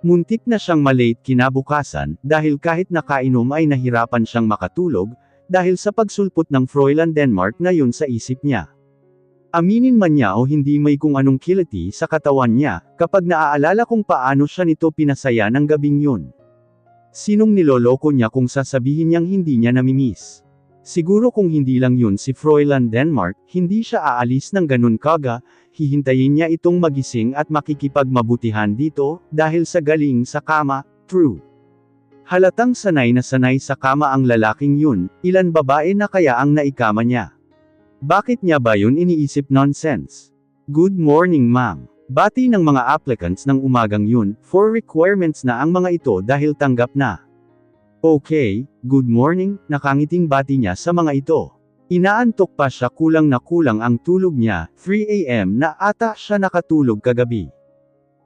Muntik na siyang malate kinabukasan, dahil kahit nakainom ay nahirapan siyang makatulog, dahil sa pagsulpot ng Fräulein Denmark na yun sa isip niya. Aminin man niya o hindi may kung anong kiliti sa katawan niya, kapag naaalala kung paano siya nito pinasaya ng gabing yun. Sinong niloloko niya kung sasabihin niyang hindi niya namimiss? Siguro kung hindi lang yun si Fräulein Denmark, hindi siya aalis ng ganun kaga, hihintayin niya itong magising at makikipagmabutihan dito, dahil sa galing sa kama, true. Halatang sanay na sanay sa kama ang lalaking yun, ilan babae na kaya ang naikama niya. Bakit niya ba yun iniisip nonsense? Good morning ma'am. Bati ng mga applicants ng umagang yun, for requirements na ang mga ito dahil tanggap na. Okay, good morning, nakangiting bati niya sa mga ito. Inaantok pa siya, kulang na kulang ang tulog niya, 3 AM na ata siya nakatulog kagabi.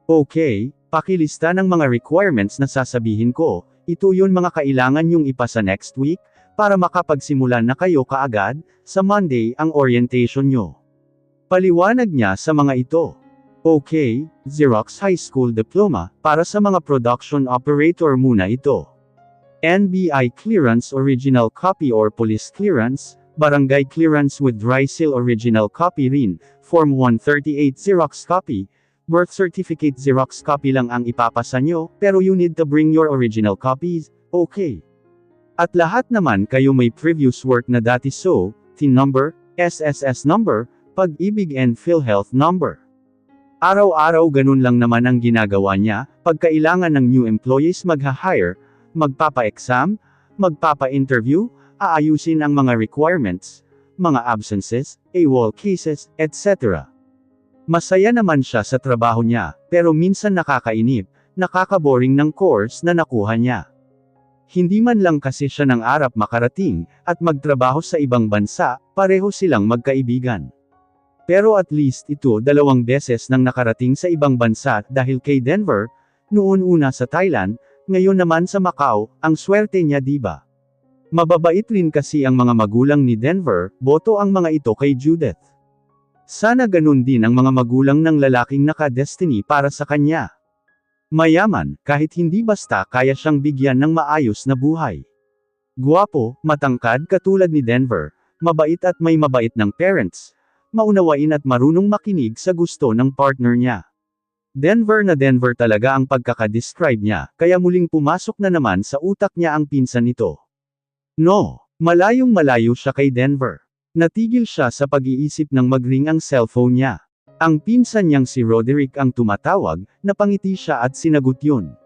Okay, pakilista ng mga requirements na sasabihin ko, ito yun mga kailangan yung ipasa next week, para makapagsimulan na kayo kaagad, sa Monday ang orientation nyo. Paliwanag niya sa mga ito. Okay, Xerox High School Diploma, para sa mga production operator muna ito. NBI clearance original copy or police clearance, barangay clearance with dry seal original copy rin, Form 138 Xerox copy, birth certificate Xerox copy lang ang ipapasa nyo, pero you need to bring your original copies, okay. At lahat naman kayo may previous work na dati so, TIN number, SSS number, Pag-ibig and PhilHealth number. Araw-araw ganun lang naman ang ginagawa niya, pag kailangan ng new employees magha-hire, magpapa-exam, magpapa-interview, aayusin ang mga requirements, mga absences, AWOL cases, etc. Masaya naman siya sa trabaho niya, pero minsan nakakainip, nakakaboring ng course na nakuha niya. Hindi man lang kasi siya ng arap makarating, at magtrabaho sa ibang bansa, pareho silang magkaibigan. Pero at least ito 2 beses nang nakarating sa ibang bansa dahil kay Denver, noon una sa Thailand, ngayon naman sa Macau, ang swerte niya diba? Mababait rin kasi ang mga magulang ni Denver, boto ang mga ito kay Judith. Sana ganun din ang mga magulang ng lalaking naka-destiny para sa kanya. Mayaman, kahit hindi basta kaya siyang bigyan ng maayos na buhay. Guwapo, matangkad katulad ni Denver, mabait at may mabait ng parents, maunawain at marunong makinig sa gusto ng partner niya. Denver na Denver talaga ang pagkakadescribe niya, kaya muling pumasok na naman sa utak niya ang pinsan nito. No, malayong malayo siya kay Denver. Natigil siya sa pag-iisip ng mag-ring ang cellphone niya. Ang pinsan niyang si Roderick ang tumatawag, napangiti siya at sinagot yun.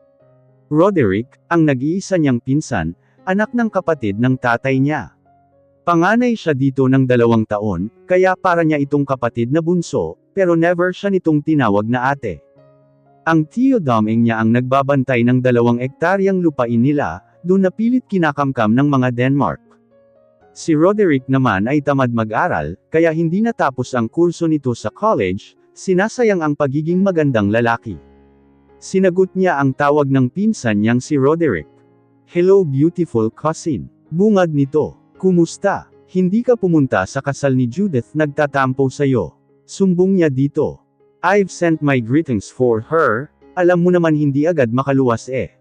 Roderick, ang nag-iisa niyang pinsan, anak ng kapatid ng tatay niya. Panganay siya dito ng 2 taon, kaya para niya itong kapatid na bunso, pero never siya nitong tinawag na ate. Ang tiyo Doming niya ang nagbabantay ng 2 ektaryang lupain nila, doon napilit kinakamkam ng mga Denmark. Si Roderick naman ay tamad mag-aral, kaya hindi natapos ang kurso nito sa college, sinasayang ang pagiging magandang lalaki. Sinagot niya ang tawag ng pinsan niyang si Roderick. Hello beautiful cousin. Bungad nito. Kumusta? Hindi ka pumunta sa kasal ni Judith, nagtatampo sa'yo. Sumbong niya dito. I've sent my greetings for her, alam mo naman hindi agad makaluwas eh.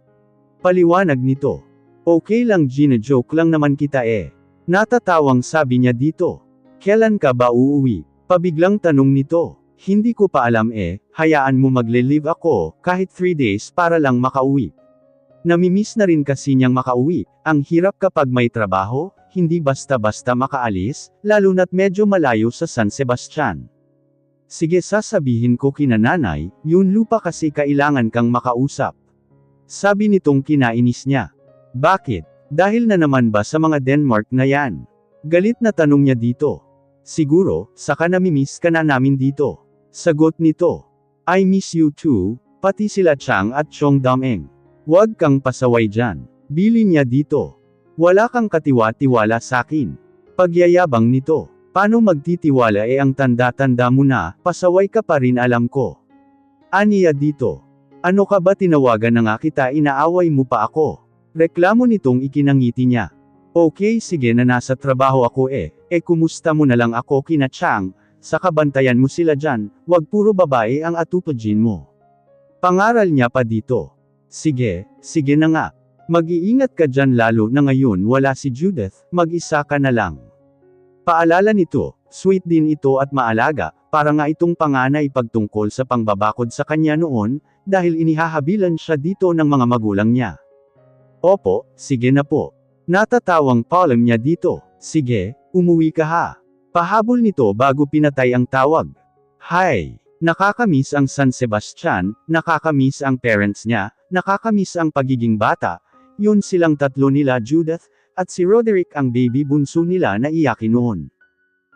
Paliwanag nito. Okay lang gina-joke lang naman kita eh. Natatawang sabi niya dito. Kailan ka ba uuwi? Pabiglang tanong nito. Hindi ko pa alam eh, hayaan mo magle-leave ako, kahit 3 days para lang makauwi. Namimiss na rin kasi niyang makauwi, ang hirap kapag may trabaho, hindi basta-basta makaalis, lalo na't medyo malayo sa San Sebastian. Sige sasabihin ko kina nanay, yun lupa kasi kailangan kang makausap. Sabi nitong kinainis niya. Bakit? Dahil na naman ba sa mga Denmark na yan? Galit na tanong niya dito. Siguro, saka namimiss ka na namin dito. Sagot nito. I miss you too, pati sila Chang at Chong Dameng. Huwag kang pasaway dyan. Bili niya dito. Wala kang katiwa-tiwala sakin. Pagyayabang nito. Paano magtitiwala eh ang tanda-tanda mo na, pasaway ka pa rin alam ko. Aniya dito. Ano ka ba tinawagan na nga kita, inaaway mo pa ako? Reklamo nitong ikinangiti niya. Okay sige na nasa trabaho ako kumusta mo na lang ako kina Chang, saka bantayan mo sila dyan, wag puro babae ang atupagin mo. Pangaral niya pa dito. Sige, sige na nga. Mag-iingat ka dyan lalo na ngayon wala si Judith, mag-isa ka na lang. Paalala nito, sweet din ito at maalaga, para nga itong panganay pagtungkol sa pangbabakod sa kanya noon, dahil inihahabilan siya dito ng mga magulang niya. Opo, sige na po. Natatawang palm niya dito. Sige, umuwi ka ha. Pahabol nito bago pinatay ang tawag. Hay! Nakakamiss ang San Sebastian, nakakamiss ang parents niya, nakakamiss ang pagiging bata, yun silang tatlo nila Judith, at si Roderick ang baby bunso nila na iyakin noon.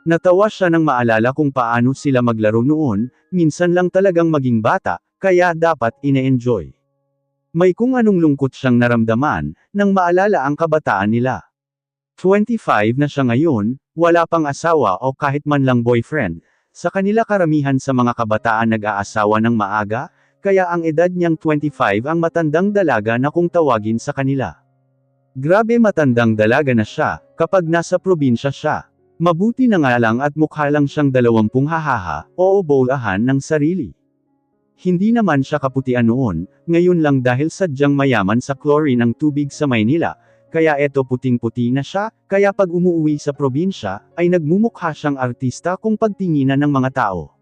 Natawa siya nang maalala kung paano sila maglaro noon, minsan lang talagang maging bata, kaya dapat ine-enjoy. May kung anong lungkot siyang naramdaman, nang maalala ang kabataan nila. 25 na siya ngayon, wala pang asawa o kahit man lang boyfriend. Sa kanila karamihan sa mga kabataan nag-aasawa ng maaga, kaya ang edad niyang 25 ang matandang dalaga na kung tawagin sa kanila. Grabe matandang dalaga na siya, kapag nasa probinsya siya. Mabuti na nga lang at mukha lang siyang 20 hahaha, o bolahan ng sarili. Hindi naman siya kaputian noon, ngayon lang dahil sadyang mayaman sa chlorine ang tubig sa Maynila, kaya eto puting-puti na siya, kaya pag umuwi sa probinsya, ay nagmumukha siyang artista kung pagtinginan ng mga tao.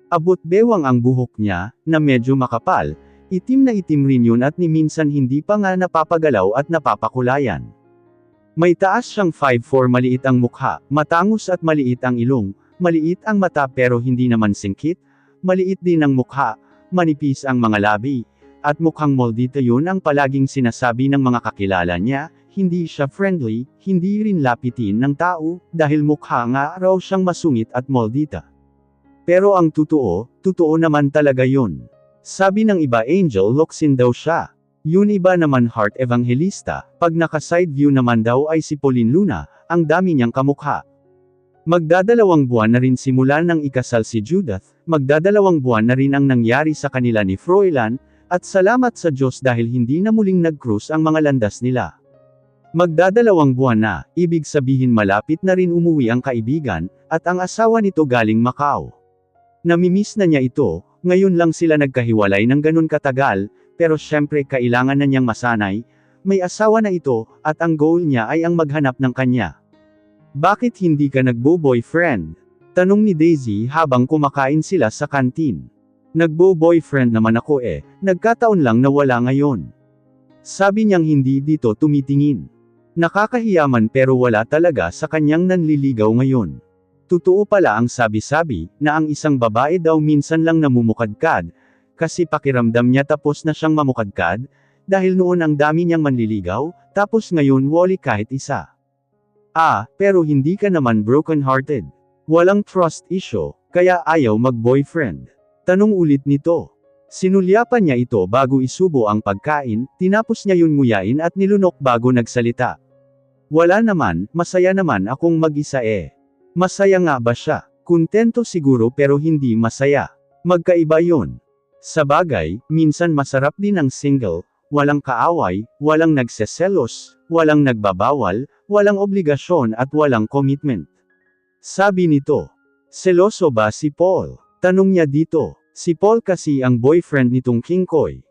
Abot bewang ang buhok niya, na medyo makapal, itim na itim rin yun at ni minsan hindi pa nga napapagalaw at napapakulayan. May taas siyang 5'4", maliit ang mukha, matangos at maliit ang ilong, maliit ang mata pero hindi naman singkit, maliit din ang mukha, manipis ang mga labi, at mukhang moldita yun ang palaging sinasabi ng mga kakilala niya, hindi siya friendly, hindi rin lapitin ng tao, dahil mukha nga raw siyang masungit at moldita. Pero ang totoo, totoo naman talaga yun. Sabi ng iba Angel Locsin daw siya. Yun iba naman Heart Evangelista, pag naka-side view naman daw ay si Pauline Luna, ang dami niyang kamukha. Magdadalawang buwan na rin simula nang ikasal si Judith, magdadalawang buwan na rin ang nangyari sa kanila ni Froilan, at salamat sa Diyos dahil hindi na muling nag-cruise ang mga landas nila. Magdadalawang buwan na, ibig sabihin malapit na rin umuwi ang kaibigan, at ang asawa nito galing Macau. Namimiss na niya ito, ngayon lang sila nagkahiwalay ng ganun katagal, pero syempre kailangan na niyang masanay, may asawa na ito, at ang goal niya ay ang maghanap ng kanya. Bakit hindi ka nagbo-boyfriend? Tanong ni Daisy habang kumakain sila sa kantin. Nagbo-boyfriend naman ako nagkataon lang na wala ngayon. Sabi niyang hindi dito tumitingin. Nakakahiyaman pero wala talaga sa kanyang nanliligaw ngayon. Totoo pala ang sabi-sabi, na ang isang babae daw minsan lang namumukadkad, kasi pakiramdam niya tapos na siyang mamukadkad, dahil noon ang dami niyang manliligaw, tapos ngayon wali kahit isa. Pero hindi ka naman broken-hearted. Walang trust issue, kaya ayaw mag-boyfriend. Tanong ulit nito. Sinulyapan niya ito bago isubo ang pagkain, tinapos niya yun nguyain at nilunok bago nagsalita. Wala naman, masaya naman akong mag-isa Masaya nga ba siya? Kontento siguro pero hindi masaya. Magkaiba yun. Sabagay, minsan masarap din ang single, walang kaaway, walang nagseselos, walang nagbabawal, walang obligasyon at walang commitment. Sabi nito. Seloso ba si Paul? Tanong niya dito. Si Paul kasi ang boyfriend nitong King Koy.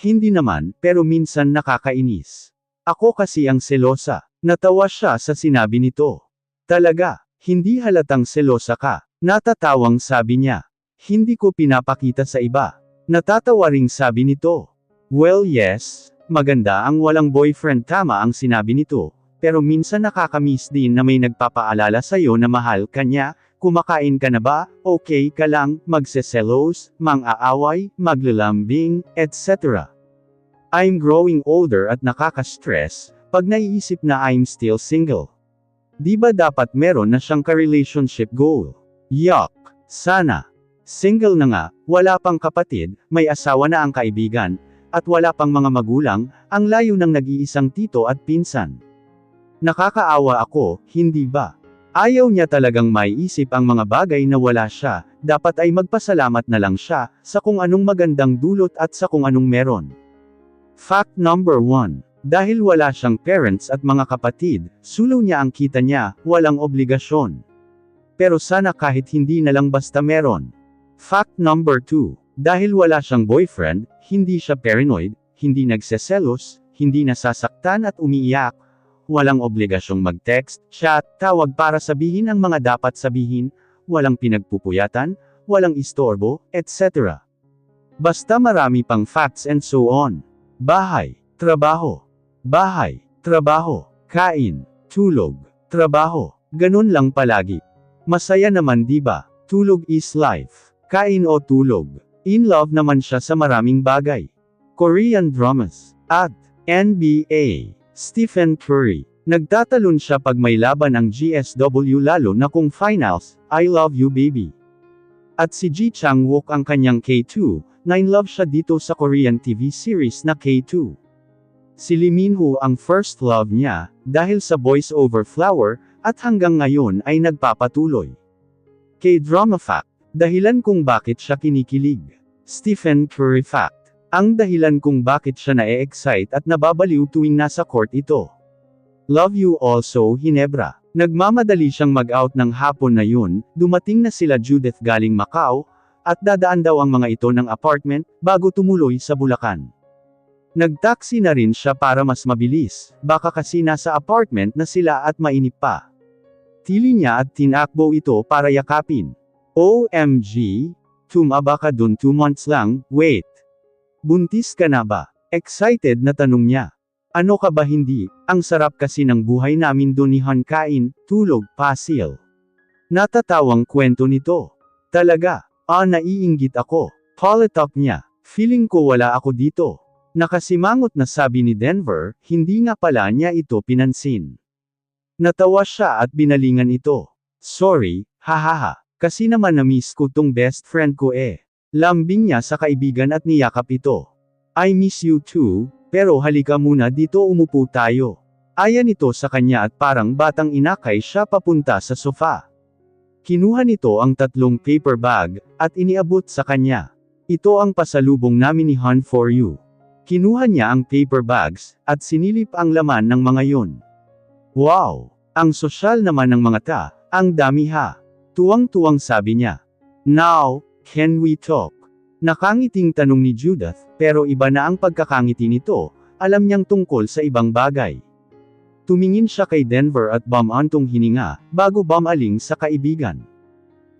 Hindi naman, pero minsan nakakainis. Ako kasi ang selosa. Natawa siya sa sinabi nito. Talaga, hindi halatang selosa ka. Natatawang sabi niya. Hindi ko pinapakita sa iba. Natatawa ring sabi nito. Well yes, maganda ang walang boyfriend tama ang sinabi nito, pero minsan nakakamiss din na may nagpapaalala sa'yo na mahal ka niya, kumakain ka na ba, okay ka lang, magseselos, mang-aaway, maglalambing, etc. I'm growing older at nakaka-stress, pag naiisip na I'm still single. Di ba dapat meron na siyang ka-relationship goal? Yuck! Sana. Single na nga, wala pang kapatid, may asawa na ang kaibigan, at wala pang mga magulang, ang layo ng nag-iisang tito at pinsan. Nakakaawa ako, hindi ba? Ayaw niya talagang maiisip ang mga bagay na wala siya, dapat ay magpasalamat na lang siya, sa kung anong magandang dulot at sa kung anong meron. Fact number 1. Dahil wala siyang parents at mga kapatid, sulaw niya ang kita niya, walang obligasyon. Pero sana kahit hindi na lang basta meron. Fact number 2. Dahil wala siyang boyfriend, hindi siya paranoid, hindi nagseselos, hindi nasasaktan at umiiyak, walang obligasyong mag-text, chat, tawag para sabihin ang mga dapat sabihin, walang pinagpupuyatan, walang istorbo, etc. Basta marami pang facts and so on. Bahay, trabaho, kain, tulog, trabaho, ganun lang palagi. Masaya naman diba? Tulog is life. Kain o tulog. In love naman siya sa maraming bagay. Korean dramas. At NBA. Stephen Curry. Nagtatalon siya pag may laban ang GSW lalo na kung finals, I love you baby. At si Ji Chang-wook ang kanyang K2, na in love siya dito sa Korean TV series na K2. Si Lee Min-ho ang first love niya, dahil sa Boys Over Flower, at hanggang ngayon ay nagpapatuloy. K-drama fact. Dahilan kung bakit siya kinikilig. Stephen Curry fact. Ang dahilan kung bakit siya na-excite at nababaliw tuwing nasa court ito. Love you also Hinebra. Nagmamadali siyang mag-out ng hapon na yun, dumating na sila Judith galing Macau, at dadaan daw ang mga ito ng apartment, bago tumuloy sa Bulacan. Nagtaksi na rin siya para mas mabilis, baka kasi nasa apartment na sila at mainip pa. Tili niya at tinakbo ito para yakapin. OMG, tumaba ka dun 2 months lang, wait. Buntis ka na ba? Excited na tanong niya. Ano ka ba hindi, ang sarap kasi ng buhay namin dun ni Han kain, tulog, pasil. Natatawang kwento nito. Talaga, naiinggit ako. Politalk niya, feeling ko wala ako dito. Nakasimangot na sabi ni Denver, hindi nga pala niya ito pinansin. Natawa siya at binalingan ito. Sorry, hahaha, kasi naman na-miss ko tong best friend ko eh. Lambing niya sa kaibigan at niyakap ito. I miss you too, pero halika muna dito umupo tayo. Ayan ito sa kanya at parang batang inakay siya papunta sa sofa. Kinuha nito ang 3 paper bag, at iniabot sa kanya. Ito ang pasalubong namin ni Han for you. Kinuha niya ang paper bags, at sinilip ang laman ng mga yon. Wow! Ang sosyal naman ng mga ta, ang dami ha. Tuwang-tuwang sabi niya. Now, can we talk? Nakangiting tanong ni Judith, pero iba na ang pagkakangiti nito, alam niyang tungkol sa ibang bagay. Tumingin siya kay Denver at bumantong hininga, bago bumaling sa kaibigan.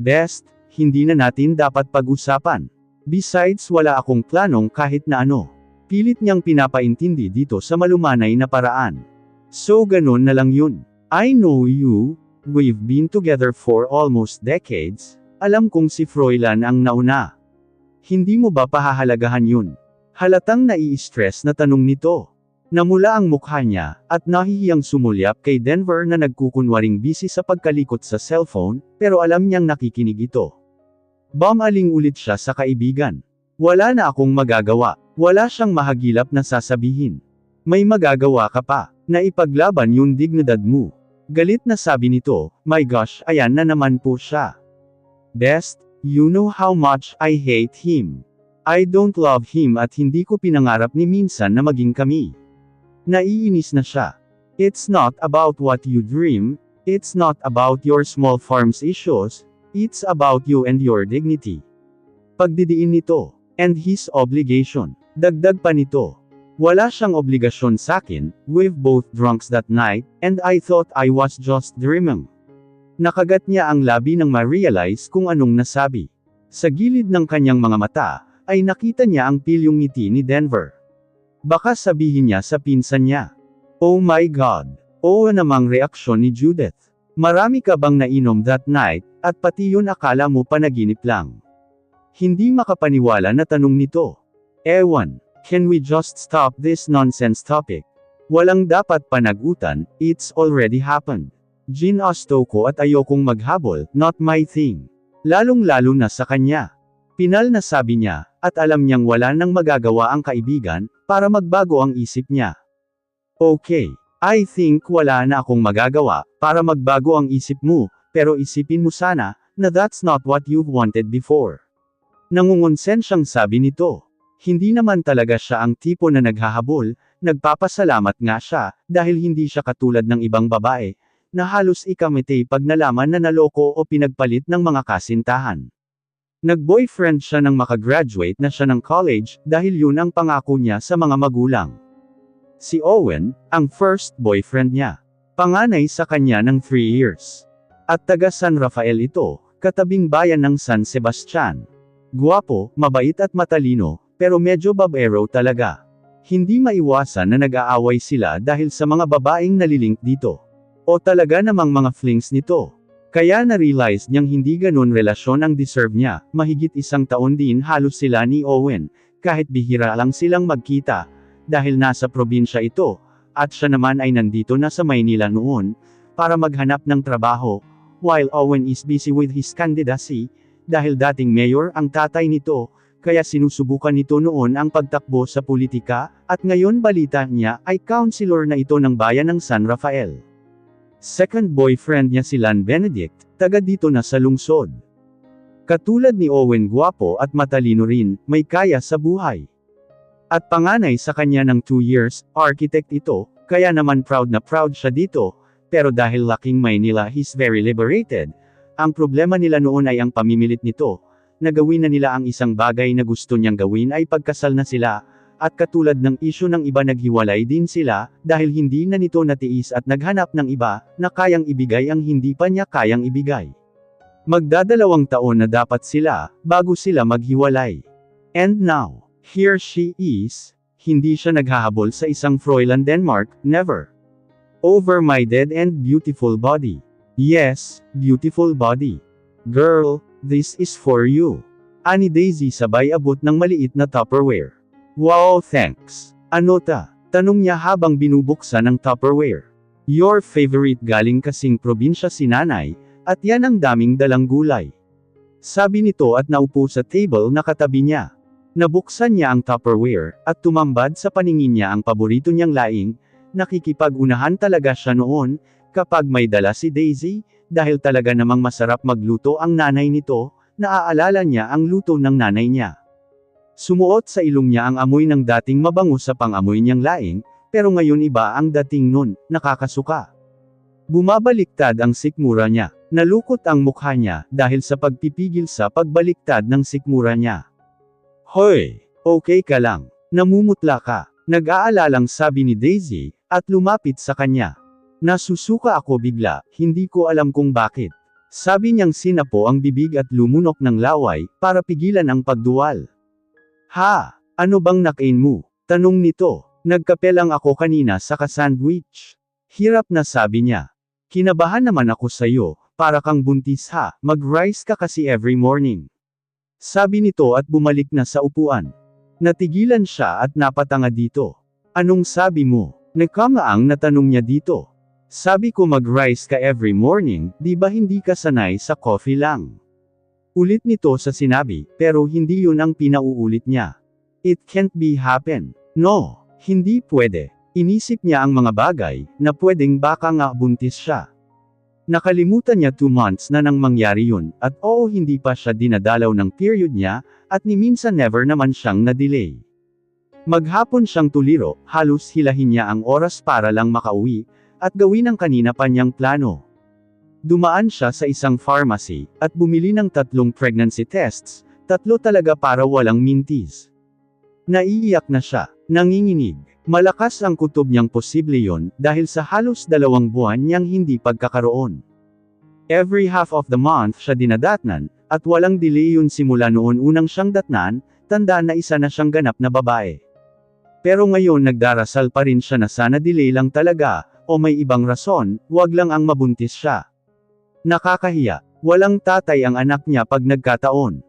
Best, hindi na natin dapat pag-usapan. Besides wala akong planong kahit na ano. Pilit niyang pinapaintindi dito sa malumanay na paraan. So ganon na lang yun. I know you, we've been together for almost decades, alam kong si Froilan ang nauna. Hindi mo ba pahahalagahan yun? Halatang nai-stress na tanong nito. Namula ang mukha niya, at nahihiyang sumulyap kay Denver na nagkukunwaring busy sa pagkalikot sa cellphone, pero alam niyang nakikinig ito. Bumaling ulit siya sa kaibigan. Wala na akong magagawa. Wala siyang mahagilap na sasabihin. May magagawa ka pa, na ipaglaban yung dignidad mo. Galit na sabi nito, my gosh, ayan na naman po siya. Best, you know how much I hate him. I don't love him at hindi ko pinangarap ni minsan na maging kami. Naiinis na siya. It's not about what you dream, it's not about your small farms issues, it's about you and your dignity. Pagdidiin nito, and his obligation. Dagdag pa nito. Wala siyang obligasyon sakin, we've both drunks that night, and I thought I was just dreaming. Nakagat niya ang labi nang ma-realize kung anong nasabi. Sa gilid ng kanyang mga mata, ay nakita niya ang pilyong ngiti ni Denver. Baka sabihin niya sa pinsan niya. Oh my God! Oo namang reaksyon ni Judith. Marami ka bang nainom that night, at pati yun akala mo panaginip lang? Hindi makapaniwala na tanong nito. Ewan, can we just stop this nonsense topic? Walang dapat panagutan, it's already happened. Ginasto ko at ayokong maghabol, not my thing. Lalong-lalo na sa kanya. Pinal na sabi niya, at alam niyang wala nang magagawa ang kaibigan, para magbago ang isip niya. Okay, I think wala na akong magagawa, para magbago ang isip mo, pero isipin mo sana, na that's not what you've wanted before. Nangungonsen siyang sabi nito. Hindi naman talaga siya ang tipo na naghahabol, nagpapasalamat nga siya, dahil hindi siya katulad ng ibang babae, na halos ikamete pag nalaman na naloko o pinagpalit ng mga kasintahan. Nag-boyfriend siya nang makagraduate na siya ng college dahil yun ang pangako niya sa mga magulang. Si Owen, ang first boyfriend niya. Panganay sa kanya ng 3 years. At taga San Rafael ito, katabing bayan ng San Sebastian. Guwapo, mabait at matalino, pero medyo babaero talaga. Hindi maiwasan na nag-aaway sila dahil sa mga babaeng nalilink dito. O talaga namang mga flings nito. Kaya na-realize niyang hindi ganun relasyon ang deserve niya. Mahigit 1 taon din halos sila ni Owen, kahit bihira lang silang magkita, dahil nasa probinsya ito, at siya naman ay nandito na sa Maynila noon, para maghanap ng trabaho, while Owen is busy with his candidacy, dahil dating mayor ang tatay nito, kaya sinusubukan nito noon ang pagtakbo sa politika, at ngayon balita niya ay councilor na ito ng bayan ng San Rafael. Second boyfriend niya si Lan Benedict, taga dito na sa lungsod. Katulad ni Owen, guwapo at matalino rin, may kaya sa buhay. At panganay sa kanya ng 2 years, architect ito, kaya naman proud na proud siya dito, pero dahil laking Maynila he's very liberated. Ang problema nila noon ay ang pamimilit nito, na gawin na nila ang isang bagay na gusto niyang gawin ay pagkasal na sila, at katulad ng isyu ng iba naghiwalay din sila, dahil hindi na nito natiis at naghanap ng iba, na kayang ibigay ang hindi pa niya kayang ibigay. Magdadalawang taon na dapat sila, bago sila maghiwalay. And now, here she is, hindi siya naghahabol sa isang Fräulein Denmark, never. Over my dead and beautiful body. Yes, beautiful body. Girl, this is for you. Ani Daisy sabay abot ng maliit na Tupperware. Wow, thanks. Ano ta? Tanong niya habang binubuksan ang Tupperware. Your favorite, galing kasing probinsya si nanay, at yan ang daming dalang gulay. Sabi nito at naupo sa table na katabi niya. Nabuksan niya ang Tupperware, at tumambad sa paningin niya ang paborito niyang laing. Nakikipag-unahan talaga siya noon, kapag may dala si Daisy, dahil talaga namang masarap magluto ang nanay nito, naaalala niya ang luto ng nanay niya. Sumuot sa ilong niya ang amoy ng dating mabango sa pang-amoy niyang laing, pero ngayon iba ang dating nun, nakakasuka. Bumabaliktad ang sikmura niya. Nalukot ang mukha niya, dahil sa pagpipigil sa pagbaliktad ng sikmura niya. Hoy! Okay ka lang. Namumutla ka. Nag-aalalang sabi ni Daisy, at lumapit sa kanya. Nasusuka ako bigla, hindi ko alam kung bakit. Sabi niyang sinapo ang bibig at lumunok ng laway, para pigilan ang pagduwal. Ha? Ano bang nakain mo? Tanong nito. Nagkape lang ako kanina sa ka-sandwich. Hirap na sabi niya. Kinabahan naman ako sa'yo, para kang buntis ha, mag-rice ka kasi every morning. Sabi nito at bumalik na sa upuan. Natigilan siya at napatanga dito. Anong sabi mo? Nagkamaang natanong niya dito. Sabi ko mag-rice ka every morning, di ba hindi ka sanay sa coffee lang? Ulit nito sa sinabi, pero hindi yun ang pinauulit niya. It can't be happen. No, hindi pwede. Inisip niya ang mga bagay, na pwedeng baka nga buntis siya. Nakalimutan niya 2 months na nang mangyari yun, at oo hindi pa siya dinadalaw ng period niya, at ni minsan never naman siyang na-delay. Maghapon siyang tuliro, halos hilahin niya ang oras para lang makauwi, at gawin ang kanina pa niyang plano. Dumaan siya sa isang pharmacy, at bumili ng 3 pregnancy tests, 3 talaga para walang mintis. Naiiyak na siya, nanginginig. Malakas ang kutob niyang posible yon, dahil sa halos 2 buwan niyang hindi pagkakaroon. Every half of the month siya dinadatnan, at walang delay yun simula noon unang siyang datnan, tandaan na isa na siyang ganap na babae. Pero ngayon nagdarasal pa rin siya na sana delay lang talaga, o may ibang rason, wag lang ang mabuntis siya. Nakakahiya, walang tatay ang anak niya pag nagkataon.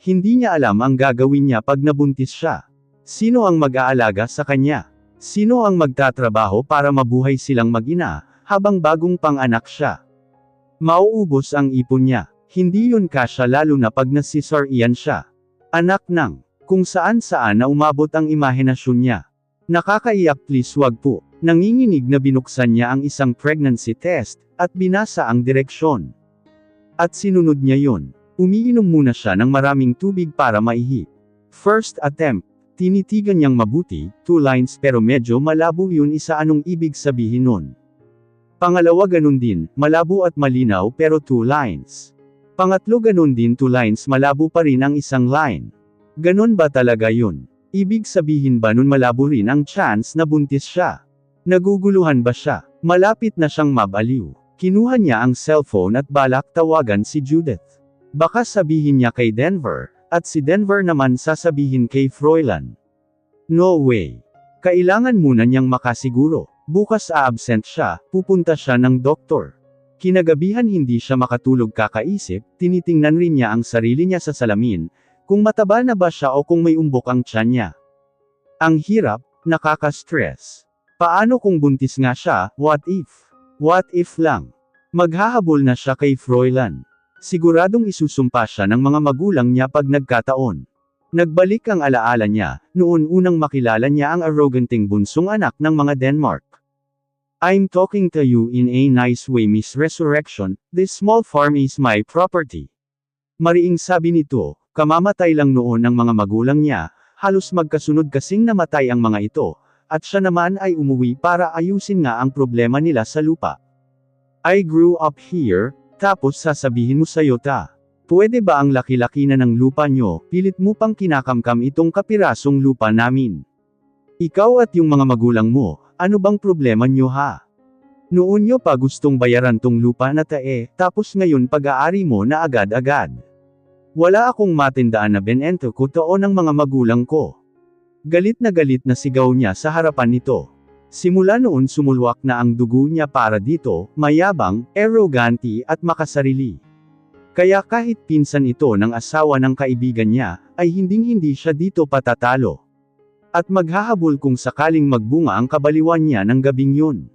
Hindi niya alam ang gagawin niya pag nabuntis siya. Sino ang mag-aalaga sa kanya? Sino ang magtatrabaho para mabuhay silang mag-ina, habang bagong pang-anak siya? Mauubos ang ipon niya. Hindi yun kasya lalo na pag nasisaryan siya. Anak ng, kung saan-saan na umabot ang imahinasyon niya. Nakakaiyak, please wag po. Nanginginig na binuksan niya ang isang pregnancy test, at binasa ang direksyon. At sinunod niya yun. Umiinom muna siya ng maraming tubig para maihi. First attempt. Tinitigan niyang mabuti, 2 lines pero medyo malabo yun isa anong ibig sabihin nun. Pangalawa ganun din, malabo at malinaw pero 2 lines. Pangatlo, ganon din 2 lines, malabo pa rin ang isang line. Ganon ba talaga yun? Ibig sabihin ba nun malabo rin ang chance na buntis siya? Naguguluhan ba siya? Malapit na siyang mabaliw. Kinuha niya ang cellphone at balak tawagan si Judith. Baka sabihin niya kay Denver, at si Denver naman sasabihin kay Froilan. No way. Kailangan muna niyang makasiguro. Bukas absent siya, pupunta siya ng doktor. Kinagabihan hindi siya makatulog kakaisip, tinitingnan rin niya ang sarili niya sa salamin, kung mataba na ba siya o kung may umbok ang tiyan niya. Ang hirap, nakaka-stress. Paano kung buntis nga siya, what if? What if lang? Maghahabol na siya kay Froilan. Siguradong isusumpa siya ng mga magulang niya pag nagkataon. Nagbalik ang alaala niya, noon unang makilala niya ang arroganting bunsong anak ng mga Denmark. I'm talking to you in a nice way, Miss Resurrection, this small farm is my property. Mariing sabi nito, kamamatay lang noon ang mga magulang niya, halos magkasunod kasing namatay ang mga ito, at siya naman ay umuwi para ayusin nga ang problema nila sa lupa. I grew up here, tapos sasabihin mo sa'yo ta. Pwede ba ang laki-laki na ng lupa nyo, pilit mo pang kinakamkam itong kapirasong lupa namin? Ikaw at yung mga magulang mo, ano bang problema nyo ha? Noon nyo pa gustong bayaran tong lupa na tae, tapos ngayon pag-aari mo na agad-agad. Wala akong matindaan na benento ko tao ng mga magulang ko. Galit na sigaw niya sa harapan nito. Simula noon sumulwak na ang dugo niya para dito, mayabang, arrogante at makasarili. Kaya kahit pinsan ito ng asawa ng kaibigan niya, ay hinding-hindi siya dito patatalo. At maghahabol kung sakaling magbunga ang kabaliwan niya ng gabing yun.